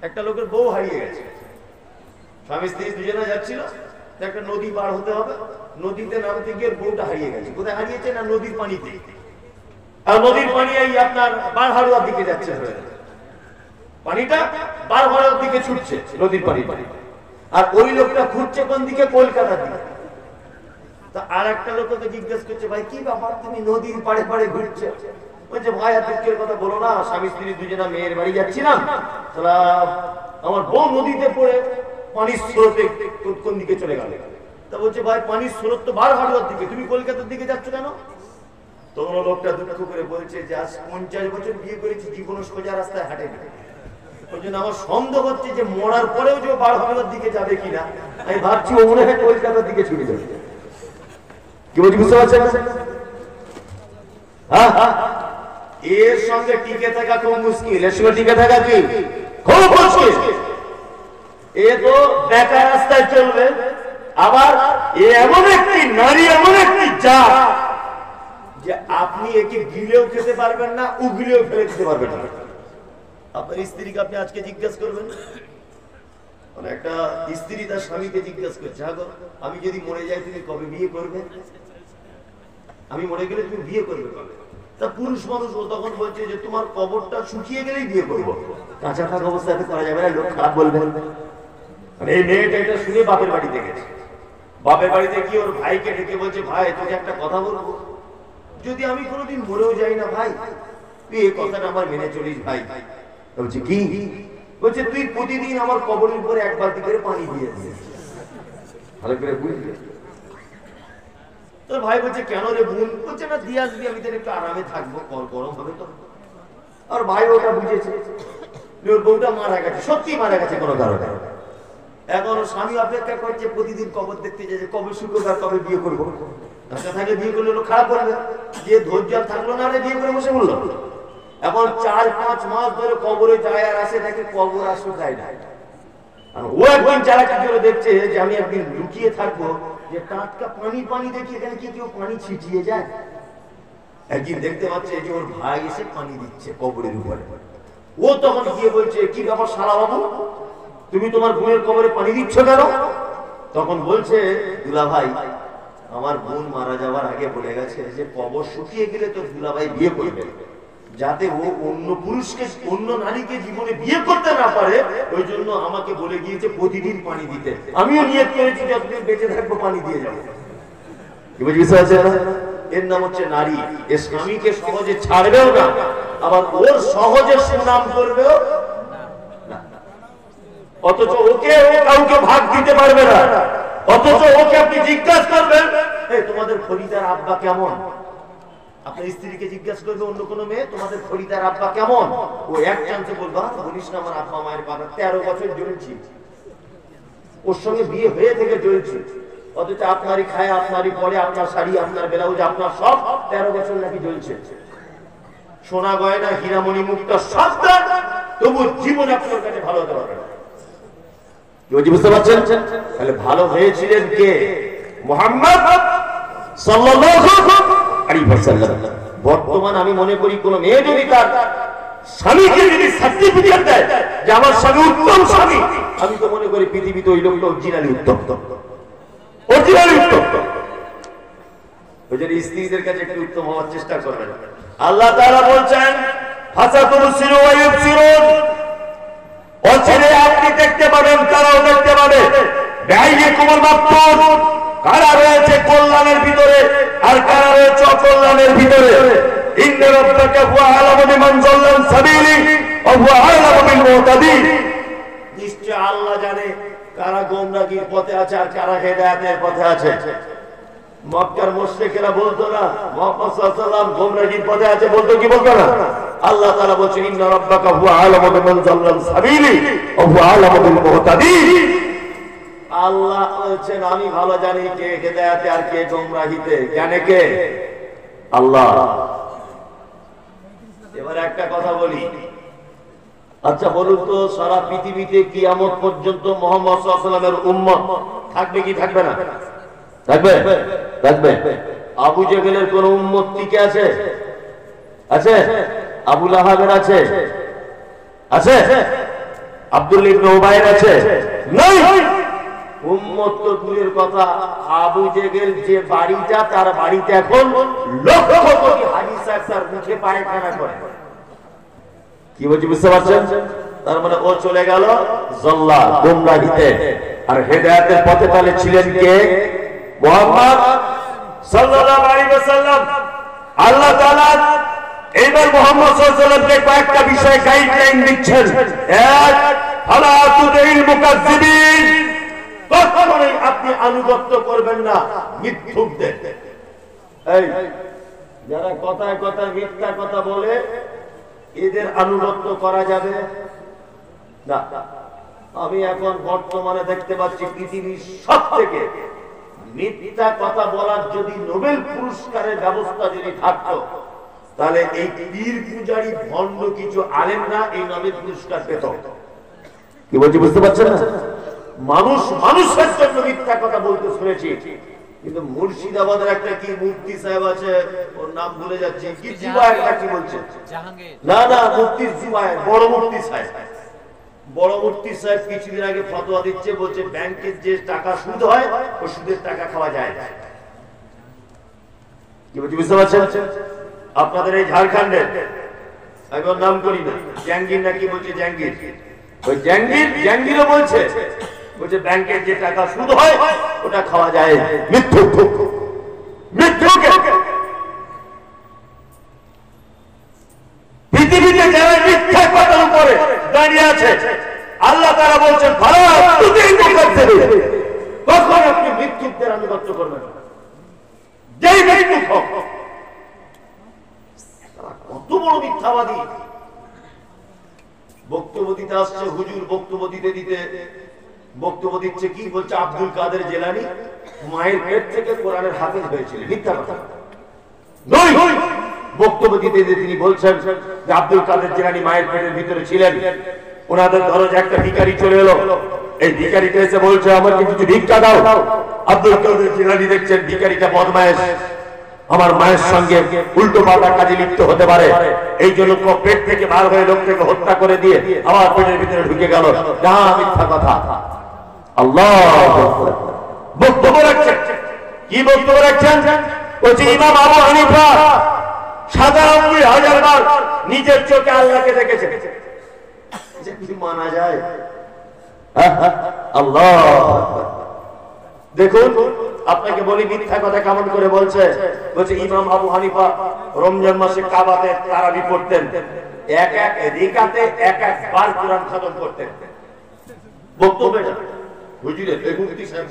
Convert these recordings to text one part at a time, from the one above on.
একটা লোকের বউ হারিয়ে গেছে, স্বামী স্ত্রী দুজনে যাচ্ছিল, একটা নদী পার হতে হবে, নদীতে নামতে গিয়ে বউটা হারিয়ে গেছে। কোথায় হারিয়েছে? না নদীর পানিতে। আর নদীর পানি এই আপনার বারহাড়ুয়ার দিকে যাচ্ছে, পানিটা বারহাড়ুয়ার দিকে ছুটছে নদীর পানি। আর ওই লোকটা ঘুরছে কোন দিকে? কলকাতার দিকে। তা আর একটা লোককে জিজ্ঞেস করছে, ভাই কি ব্যাপার, তুমি নদীর পাড়ে পাড়ে ঘুরছে? বলছে, ভাই আর দুঃখের কথা বলো না, স্বামী স্ত্রী দুজনা মেয়ের বাড়ি যাচ্ছিলাম, আমার বউ নদীতে পড়ে পানির স্রোতে কোন দিকে চলে গেল। তা বলছে, ভাই পানির স্রোত তো বারহাড়ুয়ার দিকে, তুমি কলকাতার দিকে যাচ্ছ কেন? তখন লোকটা দুঃখ করে বলছে যে আজ 50 বছর বিয়ে করেছি, জীবনে সোজা রাস্তায় হাঁটেনি। ওই জন্য আমার সন্দেহ হচ্ছে যে মরার পরেও যে বারহাড়ুয়ার দিকে যাবে কিনা, আমি ভাবছি ও মনে হয় কলকাতার দিকে ছুটে যাবে। কি বলছি বুঝতে পারছেন? এর সঙ্গে টিকে থাকা খুব মুশকিল, এর সঙ্গে টিকে থাকা কি খুব মুশকিল। এ তো বেকা রাস্তায় চলবে, আবার এমন একটি নারী, এমন একটি জাত যে আপনি একে গিলেও খেতে পারবেন না, উগলেও ফেলে দিতে পারবেন না। আপনার স্ত্রীকে আপনি আজকে জিজ্ঞাসা করবেন, মানে একটা স্ত্রী তার স্বামীকে জিজ্ঞাসা করছে, আমি যদি মরে যাই তুমি কবে বিয়ে করবে? আমি মরে গেলে তুমি বিয়ে করবে কবে? তা পুরুষ মানুষ ও তখন বলছে যে তোমার কবরটা শুকিয়ে গেলেই বিয়ে করবো, কাঁচা থাকা অবস্থাতে করা যাবে না, লোক খারাপ বলবে। মানে এই মেয়েটা এটা শুনে বাপের বাড়িতে গেছে, বাপের বাড়িতে গিয়ে ওর ভাইকে ডেকে বলছে, ভাই তোকে একটা কথা বলবো, যদি আমি কোনোদিন মরেও যাই না ভাই, তুই এই কথাটা আমার মেনে চলিস ভাই। বলছে কি? বলছে তুই প্রতিদিন আমার কবরের উপরে এক বালতি করে পানি দিয়ে দিস। ভালো করে বুঝলি? তোর ভাই বলছে কেন রে বোন? বলছে না দিয়ে আসবি, আমি তাহলে একটু আরামে থাকবো, গরম হবে তো। আর ভাই ওটা বুঝেছে, ওর বউটা মারা গেছে, সত্যি মারা গেছে কোনো কারণে। এখন স্বামী অপেক্ষা করছে, প্রতিদিন কবর দেখতে যাচ্ছে, কবে শুক্রবার, কবে বিয়ে করবো। ঢাকা থাকলে বিয়ে করলে লোক খারাপ বলবে, যে ধৈর্য থাকলো না রে বিয়ে করে বসে বললো। এখন 4-5 মাস ধরে কবরে যায় আর আসে, দেখে কবর আসো যায় না। আর ও একদিন যারা কি করে দেখছে যে আমি একদিন লুকিয়ে থাকবো, যে টাটকা পানি দেখি এখানে কি কেউ পানি ছিটিয়ে যায়। একদিন দেখতে পাচ্ছে যে ওর ভাই এসে পানি দিচ্ছে কবরের উপরে। ও তখন গিয়ে বলছে, কি ব্যাপার শালা বাবু, তুমি তোমার বোনের কবরে পানি দিচ্ছ কেন? তখন বলছে, দুলা ভাই আমার বোন মারা যাওয়ার আগে বলে গেছে যে কবর শুকিয়ে গেলে তো দুলা ভাই বিয়ে করবে, যাতে ও অন্য পুরুষকে, অন্য নারীকে জীবনে বিয়ে করতে না পারে, ওই জন্য আমাকে বলে গিয়েছে প্রতিদিন পানি দিতে। আমিও নিয়ত করেছি যতদিন বেঁচে থাকবো পানি দিয়ে যাবো। কি বুঝতে পারছেন? এর নাম হচ্ছে নারী। এর স্বামীকে সহজে ছাড়বেও না, আবার ওর সহজে সুনাম করবেও না, অথচ ওকে ও কাউকে ভাগ দিতে পারবে না। অথচ ওকে আপনি জিজ্ঞাসা করবেন, তোমাদের ফরিদার আব্বা কেমন? আপনার স্ত্রীকে জিজ্ঞাসা করবে অন্য কোনো মেয়ে, তোমাদের ফরিদার আব্বা কেমন? ও এক চান্সে বলবা, বলিস না আমার আব্বা মায়ের কথা 13 বছর জ্বলছি, ওর সঙ্গে বিয়ে হয়ে থেকে জ্বলছি, অথচ আপনারই খায়, আপনারই পরে, আপনার শাড়ি, আপনার ব্লাউজ, আপনার সব 13 বছর নাকি জ্বলছে। সোনা গয়না হীরামণি মুক্তা সব দান, তবু জীবন আপনার কাছে ভালো হতে পারবে না। বুঝতে পারছেন? তাহলে ভালো হয়েছিলেন কে? মুহাম্মদ সাল্লাল্লাহু আলাইহি ওয়াসাল্লাম। বর্তমান আমি মনে করি কোন মেয়ে যদি তার স্বামীকে যদি সার্টিফিকেট দেয় যে আমার স্বামী উত্তম স্বামী, আমি তো মনে করি পৃথিবীতে ওই লোকটা অরিজিনালি উত্তম, অরিজিনালি উত্তম। ওই জন্য স্ত্রীদের কাছে একটু উত্তম হওয়ার চেষ্টা করবেন। আল্লাহ তাআলা বলছেন, ফাসাতুবসিরু ওয়া ইউবসিরুন, অচিরে আপনি দেখতে পাবেন, তারাও দেখতে পাবে। বাইয়িকুমুল মাকতুল, কারা রয়েছে কল্যাণের ভিতরে আর কারা রয়েছে অকল্যাণের ভিতরে। ইন্না রাব্বাকা হুয়া আ'লামু বিমান যাল্লা আন সাবিলি ওয়া হুয়া আ'লামু বিল মুহতাদিন, নিশ্চয় আল্লাহ জানে কারা গোমরাহির পথে আছে আর কারা হেদায়েতের পথে আছে। মক্কার মুশরিকেরা বলতো না মুহাম্মদ সাল্লাল্লাহু আলাইহি ওয়াসাল্লাম গোমরাহির পথে আছে, বলতো কি বলতো না? আল্লাহ তাআলা বলেন, ইন্না রাব্বাকা হুয়া আ'লামু বিমান যাল্লা আন সাবিলি ওয়া হুয়া আ'লামু বিল মুহতাদিন। আল্লাহ বলছেন আমি ভালো জানি কে হেদায়েতে আর কে গোমরাহিতে। জানে কে? আল্লাহ। এবার একটা কথা বলি, আচ্ছা বলুন তো, সারা পৃথিবীতে কিয়ামত পর্যন্ত মুহাম্মদ সাল্লাল্লাহু আলাইহি ওয়াসাল্লামের উম্মত থাকবে কি থাকবে না? থাকবে, থাকবে। আবু জেহেলের কোন উম্মত টিকে আছে? আছে? আবু লাহাবের আছে? আছে? আব্দুল্লাহ ইবনে উবাইর আছে? নাই। উম্মত তো দূরের কথা, আবু জেহেল যে বাড়িটা, তার বাড়িতে এখন লক্ষ কোটি হাজি সাহেব তার মুখে পায়খানা করে। কি বলছি বুঝতে পারছেন? তার মানে ও চলে গেল জল্লা গুমরাহিতে, আর হেদায়েতের পথে তাহলে ছিলেন কে? মুহাম্মদ সাল্লাল্লাহু আলাইহি ওয়াসাল্লাম। আল্লাহ তাআলা এইবার মুহাম্মদ সাল্লাল্লাহু আলাইহি ওয়াসাল্লামকে কয়েকটা বিষয়ে গাইডলাইন দিচ্ছেন। এক, আলা তুদিল মুকাজ্জিবিন, কখনোই আপনি আনুগত্য করবেন না মিথ্যুকদের। এই যারা কথায় কথায় মিথ্যা কথা বলে, এদের আনুগত্য করা যাবে না। আমি এখন বর্তমানে দেখতে পাচ্ছি পৃথিবীর সবথেকে মিথ্যা কথা বলার যদি নোবেল পুরস্কারের ব্যবস্থা যদি থাকতো, তাহলে এই পীর পূজারী ভণ্ড কিছু আলেমরা এই নোবেল পুরস্কার পেত। কি বলছি বুঝতে পারছেন না? মানুষ মানুষের জন্য মিথ্যা কথা বলতে শুনেছি, কিন্তু মুর্শিদাবাদের একটা কি মুফতি সাহেব আছে, ওর নাম ভুলে যাচ্ছি, কি জুবায়ের কি বলছে, না না মুফতি জুবায়ের, বড় মুফতি সাহেব, বড় মুফতি সাহেব কিছুদিন আগে ফতোয়া দিচ্ছে, বলছে ব্যাংকের যে টাকা সুদ হয় ও সুদের টাকা খাওয়া যায় না। কি বলছি বুঝতে পারছেন? আপনাদের এই ঝাড়খণ্ডের, আমি ওর নাম করি না, জাহাঙ্গীর না কি বলছে, জাহাঙ্গীর, ওই জাহাঙ্গীরও বলছে ব্যাংকের যে টাকা সুদ হয় ওটা খাওয়া যায়। মিথ্যুক পৃথিবীতে যারা মিথ্যা কথার উপরে দাঁড়িয়ে আছে, আল্লাহ তাআলা বলছেন কখন আপনি মিথ্যুকদের আনুগত্য করবেন না। যেই মিথ্যুক হোক, কত বড় মিথ্যাবাদী। বক্তব্য দিতে আসছে হুজুর, বক্তব্য দিতে বক্তব্য দিচ্ছে, কি বলছে, আব্দুল কাদের জিলানী মায়ের পেট থেকে কোরআনের হাফেজ হয়েছিলেন। মিথ্যা কথা নয়। বক্তব্য দিতে তিনি বলছেন যে আব্দুল কাদের জিলানী মায়ের পেটের ভিতরে ছিলেন। ওনাদের দরজা একটা ভিখারি চলে এলো, এই ভিখারিটা এসে বলছে আমাকে কিছু ভিক্ষা দাও। আব্দুল কাদের জিলানী দেখছেন ভিখারিটা বদমায়েশ, আমার মায়ের সঙ্গে উল্টো পাল্টা কাজে লিপ্ত হতে পারে, এই জন্য পেট থেকে বার হয়ে লোকটাকে হত্যা করে দিয়ে আমার পেটের ভিতরে ঢুকে গেল। না, মিথ্যা কথা। আল্লাহ বক্তব্য রাখছেন, কি বক্তব্য রাখছেন? বলছে ইমাম আবু হানিফা ৯৭,০০০ বার নিজের চোখে আল্লাহকে দেখেছে। কি মানা যায়? আল্লাহ দেখুন, আপনাকে বলি মিথ্যা কথা কেমন করে বলছে। বলছে ইমাম আবু হানিফা রমজান মাসে কাবাতে তারাবি পড়তেন, এক এক রিকাতে এক এক বার কোরআন খতম করতেন। বক্তব্য হুজুরের মুফতি সাহেব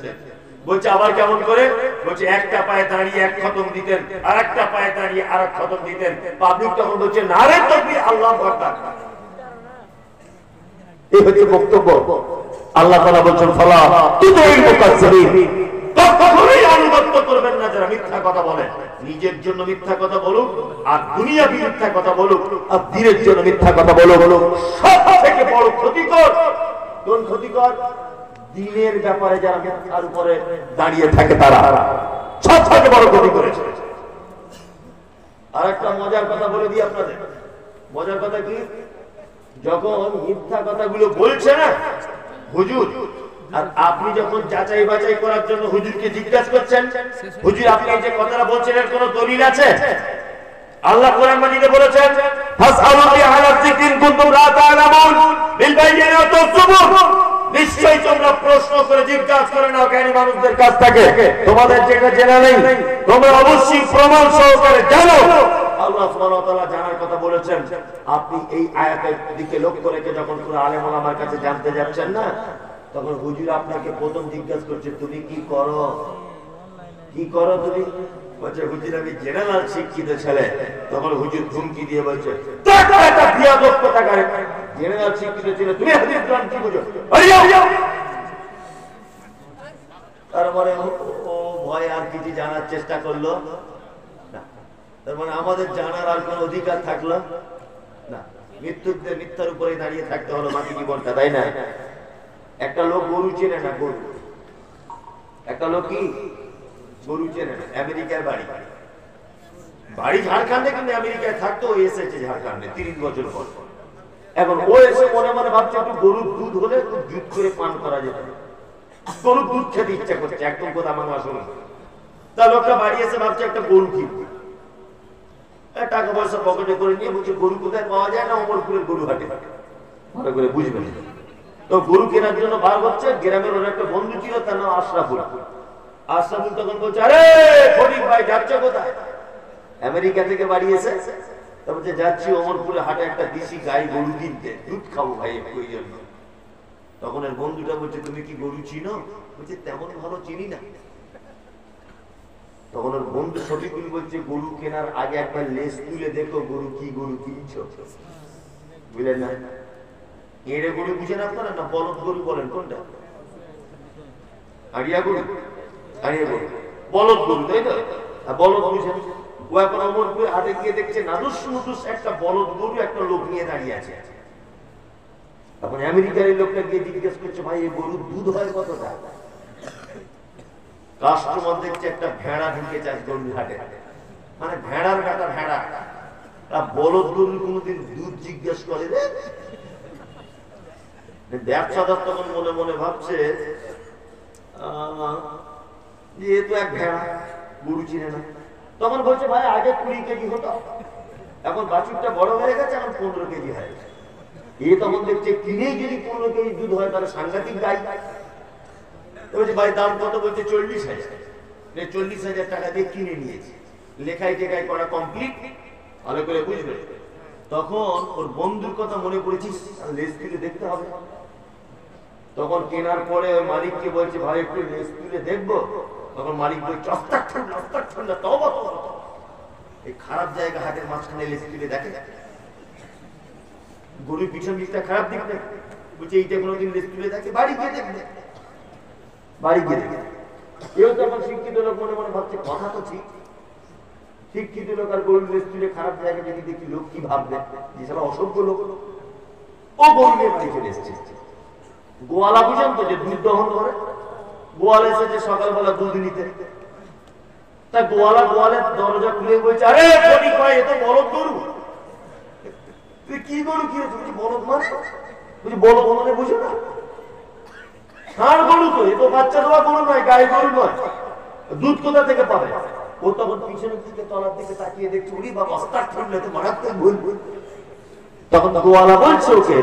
বলছে আবার কেমন করে? বলছে একটা পায়ে দাঁড়িয়ে এক খতম দিতেন, আর একটা পায়ে দাঁড়িয়ে আর এক খতম দিতেন। পাবলিক তখন বলছে নারে তাকবীর, আল্লাহু আকবার। এই হচ্ছে বক্তব্য। আল্লাহ তাআলা বলছেন ফালা তুদিল মুকাজ্জিবিন, কখনোই আনুগত্য করবেন না যারা মিথ্যা কথা বলে। নিজের জন্য মিথ্যা কথা বলুক, আর দুনিয়াবি মিথ্যা কথা বলুক, আর দ্বীনের জন্য মিথ্যা কথা বলুক। সব থেকে বড় ক্ষতিকর কোন ক্ষতিকর? দ্বীনের ব্যাপারে যারা মিথ্যার উপরে দাঁড়িয়ে থাকে, তারা সব থেকে বড় ক্ষতি করেছে। আর একটা মজার কথা বলে দিই আপনাদের। মজার কথা কি? যখন মিথ্যা কথাগুলো বলছে না হুজুর, আর আপনি যখন যাচাই বাছাই করার জন্য হুজুরকে জিজ্ঞাসা করছেন, হুজুর আপনি যে কথাটা বলছেন এর কোনো দলিল আছে? আল্লাহ কোরআন মাজিদে বলেছেন ফাসআলু আহলা যিকরি ইন কুনতুম লা তা'লামুন বিল বাইয়িনাতি ওয়াস সুবুর, নিশ্চয়ই তোমরা প্রশ্ন করে জিজ্ঞাসা করে নাও জ্ঞানী মানুষদের কাছ থেকে, তোমাদের যেটা জানা নেই তোমরা অবশ্যই প্রমাণ সহকারে জানো। আল্লাহ সুবহানাহু ওয়া তাআলা জানার কথা বলেছেন। আপনি এই আয়াতের দিকে লক্ষ্য রেখে যখন পুরো আলেম ওলামার কাছে জানতে যাচ্ছেন না, তখন হুজুর আপনাকে প্রথম জিজ্ঞাসা করছে তুমি কি করো, কি করো তুমি? বলছে হুজুর আমি জেনারেল শিক্ষিত ছেলে। তখন হুজুর ধুমকি দিয়ে বলছে জেনারেল শিক্ষিত ছেলে, তুমি হাদিস কোরআন কি বুঝো? তারপরে ও ভয় আর কিছু জানার চেষ্টা করলো না। তার মানে আমাদের জানার আর কোন অধিকার থাকলো না। মৃত্যুদের মিথ্যার উপরে দাঁড়িয়ে থাকতে হলো বাকি জীবনটা, তাই না? একটা লোক গরু চেনে না, গরু, একটা লোক কি গরু চেনে না। আমেরিকার বাড়ি, বাড়ি ঝাড়খণ্ডে, কিন্তু আমেরিকায় থাকতো, এসেছে ঝাড়খণ্ডে 30 বছর পর। এখন ও এসে মনে মনে ভাবছে একটু গরুর দুধ হলে একটু দুধ করে পান করা যেত, গরুর দুধ খেতে ইচ্ছা করছে, একদম কথা আমার আসলে। তা লোকটা বাড়ি এসে ভাবছে একটা গরু কিনবে, টাকা পয়সা পকেটে করে নিয়ে বলছে গরু কোথায় পাওয়া যায় না, অমরপুরের গরু হাটে, ভালো করে বুঝবেন। তো গরু কেনার জন্য বার হচ্ছে, গ্রামের ওর একটা বন্ধু ছিল, তার নাম আশরাফুল। আশরাফুল তখন বলছে, আরে ফটিক ভাই যাচ্ছ কোথায়? আমেরিকা থেকে বাড়ি এসে তারপর যাচ্ছি অমরপুরে হাটে একটা দেশি গাই গরু কিনতে, দুধ খাবো ভাই ওই জন্য। তখন এর বন্ধুটা বলছে, তুমি কি গরু চিনো? বলছে তেমন ভালো চিনি না। তখন ওর বন্ধু শফিকুল বলছে, গরু কেনার আগে একবার লেজ তুলে দেখো গরু কি গরু কিনছো, বুঝলেন না? এড়ে গরু বুঝেন আপনারা না বলদ গরু বলেন কোনটা? আড়িয়া গরু, আড়িয়া গরু বলদ গরু, তাই তো? বলদ বুঝেন। ও এখন অমরপুরে হাটে গিয়ে দেখছে নাদুস নুদুস একটা বলদ গরু একটা লোক নিয়ে দাঁড়িয়ে আছে। তখন আমেরিকার এই লোকটা গিয়ে জিজ্ঞেস করছে, ভাই এই গরুর দুধ হয় কতটা? কাস্টমার দেখছে একটা ভেড়া ঢুকে যায় গরুর হাটে, মানে ভেড়ার কাটা ভেড়া। বলদ গরুর কোনোদিন দুধ জিজ্ঞেস করে রে? ব্যবসাদার তখন মনে মনে ভাবছে যে এ তো এক ভেড়া, গরু চিনে না। তখন বলছে, ভাই আগে 20 কেজি হতো, এখন বাছুরটা বড় হয়ে গেছে, এখন 15 কেজি হয়। এ তখন দেখছে কিনেই যদি 15 কেজি দুধ হয় তাহলে সাংঘাতিক গাই। বলছে ভাই দাম কত? বলছে 40,000। 40,000 টাকা দিয়ে কিনে নিয়েছে, লেখাই টেখাই করা কমপ্লিট, ভালো করে বুঝবে। তখন ওর বন্ধুর কথা মনে পড়েছিস, লেজ তুলে দেখতে হবে। তখন কেনার পরে ওই মালিককে বলছে, ভাই একটু লেজ তুলে দেখবো। তখন মালিক বলছে, অস্তাক ঠান্ডা তওবা তওবা, এই খারাপ জায়গা হাটের মাঝখানে লেজ তুলে দেখে, গরুর পিছন দিকটা খারাপ দিক না, বলছে এইটা কোনোদিন লেজ তুলে দেখে, বাড়ি গিয়ে দেখবে, বাড়ি গিয়ে দেখে। কেউ তখন শিক্ষিত লোক মনে মনে ভাবছে কথা তো ঠিক, শিক্ষিত লোক আর গরুর লেজ তুলে খারাপ জায়গা যদি দেখি লোক কি ভাববে, যে সারা অসভ্য লোক। ও গরু নিয়ে বাড়ি চলে এসছে। গোয়ালা বুঝেন তো, যে দুধ দহন করে, গোয়াল এসেছে সকালবেলা দুধ নিতে, তা গোয়ালের দরজা খুলে বলছে, আরে ফটিক ভাই এ তো বলদ গরু। তুই কি গরু কিনেছিস? বলছি বলদ মানে? বলছি বলদ মানে বুঝো না, ষাঁড় গরু তো, এ তো বাচ্চা দেওয়া গরু নয়, গাই গরু নয়, দুধ কোথা থেকে পাবে? ও তখন পিছনের দিকে তলার দিকে তাকিয়ে দেখছে, উনি বাবা অস্তাক ঠান্ডা তো মারাত্মক ভুল। তখন গোয়ালা বলছে ওকে,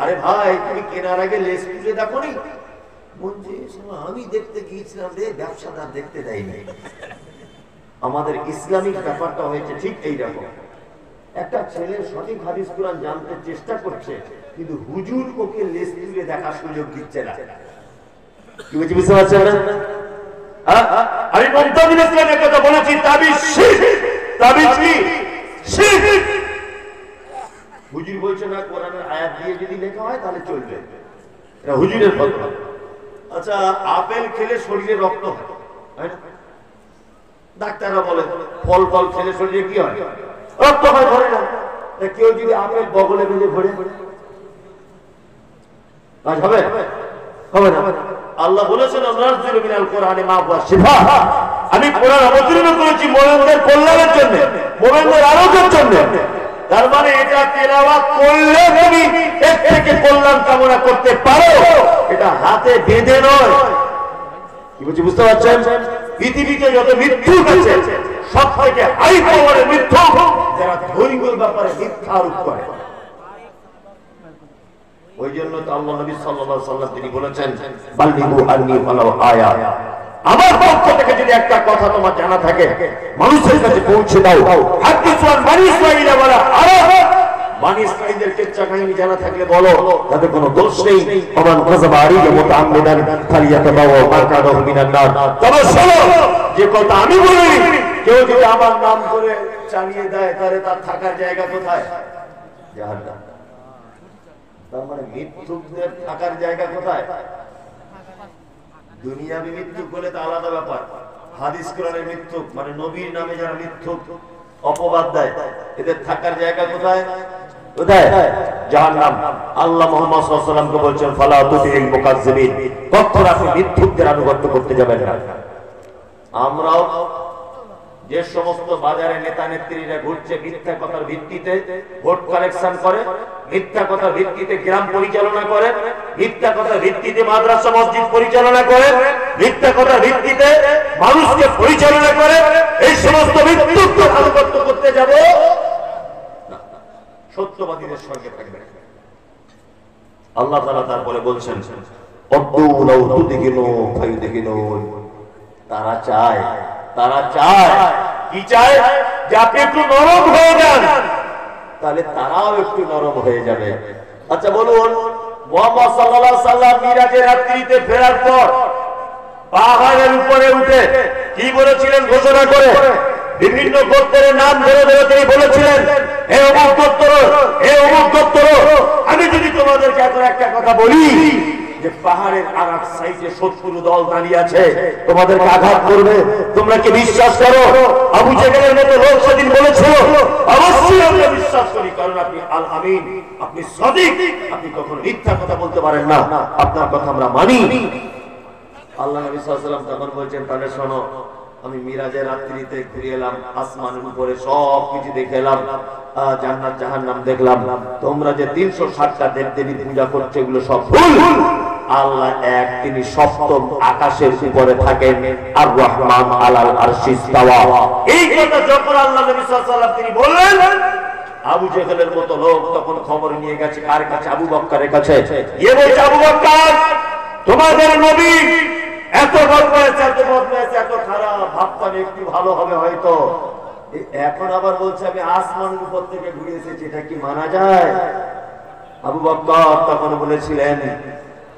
আরে ভাই তুমি কেনার আগে লেজ তুলে দেখো নি? বলছে আমি দেখতে গিয়েছিলাম রে, ব্যবসাদার দেখতে দেয়নি। আমাদের ইসলামিক ব্যাপারটা হয়েছে ঠিক এইরকম, একটা ছেলে সঠিক হাদিস কোরআন জানতে চেষ্টা করছে, কিন্তু হুজুর ওকে লেজ তুলে দেখার সুযোগ দিচ্ছে না। কি বলছি বুঝতে পারছেন না? আমি মমতাজুল ইসলামের কথা বলেছি, তাবিজ শিরক, তাবিজ কি শিরক। হুজুর বলছে না কোরআনের আয়াত দিয়ে যদি লেখা হয় তাহলে চলবে, এটা হুজুরের কথা। আচ্ছা আপেল খেলে শরীরে রক্ত হয় না? ডাক্তাররা বলে ফল ফল খেলে শরীরে কি হয়? রক্ত হয়, ধরে না? কেউ যদি আপেল বগলে বেঁধে ভরে কাজ হবে? হবে না। আল্লাহ বলেছেন নাযিলু মিনাল কোরআনি মা হুয়া শিফা, আমি কোরআন অবতীর্ণ করেছি মুমিনদের কল্যাণের জন্য, মুমিনদের আরোগ্যের জন্য। তার মানে এটা তেলাওয়াত করলে তুমি এর থেকে কল্যাণ কামনা করতে পারো, এটা হাতে বেঁধে নয়। কি বলছি বুঝতে পারছেন? পৃথিবীতে যত মিথ্যুক আছে সব থেকে হাই পাওয়ারের মিথ্যুক যারা ধর্মীয় ব্যাপারে মিথ্যা আরোপ করে। ওই জন্য তো আল্লাহ নবী সাল্লাল্লাহু আলাইহি ওয়াসাল্লাম তিনি বলেছেন, বাল্লিগু আন্নী ওয়ালাউ আয়া, আমার পক্ষ থেকে যদি একটা কথা তোমার জানা থাকে মানুষের কাছে পৌঁছে দাও। হাদিস ওয়ান বনি ইসরাঈল ওয়ালা আরাব, বনি ইসরাঈলের কিচ্ছা কাহিনী জানা থাকলে বলো, তাতে কোনো দোষ নেই। ওমান কাযাবা আলাইহি মুতাআম্মিদান ফালিয়াতাবাওয়া মাকাদাহু মিনান নার। তবে শোনো, যে কথা আমি বলি, কেউ যদি আমার নাম করে চালিয়ে দেয় তাহলে তার থাকার জায়গা কোথায়? জাহান্নাম। তার মানে মৃত্যুকদের থাকার জায়গা কোথায়? দুনিয়াবি মৃত্যু বলে তা আলাদা ব্যাপার, হাদিস কোরআনের মৃত্যু মানে নবীর নামে যারা মৃত্যু অপবাদ দেয়, এদের থাকার জায়গা কোথায়? কোথায়? জাহান্নাম। আল্লাহ মুহাম্মদ সাল্লাল্লাহু আলাইহি ওয়াসাল্লামকে বলছেন, ফালা তুতিল মুকাজ্জিবিন, কখনো আপনি মৃত্যুকদের আনুগত্য করতে যাবেন না। আমরাও যে সমস্ত বাজারে নেতা নেত্রীরা ঘুরছে মিথ্যা কথার ভিত্তিতে ভোট কালেকশন করে, মিথ্যা কথার ভিত্তিতে গ্রাম পরিচালনা করে, মিথ্যা কথার ভিত্তিতে মাদ্রাসা মসজিদ পরিচালনা করে, মিথ্যা কথার ভিত্তিতে মানুষকে পরিচালনা করে, এই সমস্ত মিথ্যুককে আনুগত্য করতে যাব না, সত্যবাদীদের সঙ্গে থাকবে। আল্লাহ তাআলা তারপরে বলছেন তারা চায় কি চায় যে আপনি একটু নরম হয়ে যান, তাহলে তারাও একটু নরম হয়ে যাবে। আচ্ছা বলুন, মুহাম্মদ সাল্লাল্লাহু আলাইহি সাল্লাম মিরাজের রাত্রিতে ফেরার পর পাহাড়ের উপরে উঠে কি বলেছিলেন ঘোষণা করে? বিভিন্ন গোত্রের নাম ধরে ধরে তিনি বলেছিলেন, হে অমুক গোত্র, হে অমুক গোত্র, আমি যদি তোমাদেরকে এখন একটা কথা বলি যে পাহাড়ের আর এক সাইডে শত্রু দল দাঁড়িয়ে আছে, তোমাদেরকে আঘাত করবে, তোমরা কি বিশ্বাস করো? আবু জেহেলের মতো লোক সেদিন বলেছিল, অবশ্যই আমরা বিশ্বাস করি, কারণ আপনি আল আমিন, আপনি সাদিক, আপনি কখনো মিথ্যা কথা বলতে পারেন না, আপনার কথা আমরা মানি। আল্লাহ নবী সাল্লাল্লাহু আলাইহি ওয়াসাল্লাম তখন বলছেন, তাহলে শোনো, আমি মিরাজের রাত্রিতে ঘুরে এলাম, আসমানের উপরে সব কিছু দেখে এলাম, জান্নাত জাহান্নাম দেখলাম, তোমরা যে 360টা দেবদেবী পূজা করছো এগুলো সব ভুল। আল্লাহ এক, তিনি সপ্তম আকাশের উপরে থাকেন, আর রহমান আলাল আরশি ইস্তাওয়া। এই কথা যখন আল্লাহ নবী সাল্লাল্লাহু আলাইহি ওয়াসাল্লাম তিনি বললেন, আবু জেহেলের মতো লোক তখন খবর নিয়ে গেছে কার কাছে? আবু বকরের কাছে। গিয়ে বলছে, আবু বকর, তোমাদের নবী এত বদমাইশ, এত বদমাইশ, এত খারাপ, ভাবতাম একটু ভালো হবে হয়তো, এখন আবার বলছে আমি আসমানের উপর থেকে ঘুরে এসেছি, এটা কি মানা যায়? আবু বকর তখন বলেছিলেন,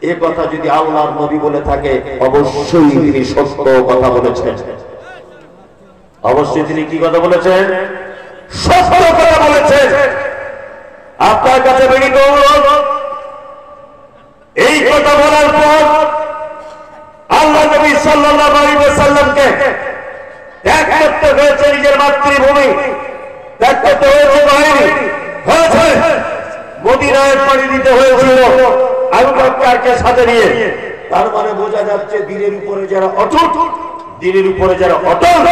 এই কথা যদি আল্লাহর নবী বলে থাকে অবশ্যই তিনি সত্য কথা বলেছেন। অবশ্যই তিনি কি কথা বলেছেন? সত্য কথা বলেছেন। আপনার কাছে বিনীত অনুরোধ, এই কথা বলার পর আল্লাহ নবী সাল্লাল্লাহু আলাইহি ওয়াসাল্লামকে ত্যাগ করতে হয়েছে নিজের মাতৃভূমি, ত্যাগ করতে হয়েছে, মদিনায় পাড়ি দিতে হয়েছিল আবু বকরকে সাথে নিয়ে। তার মানে বোঝা যাচ্ছে দিনের উপরে যারা অটুট, দিনের উপরে যারা অটল,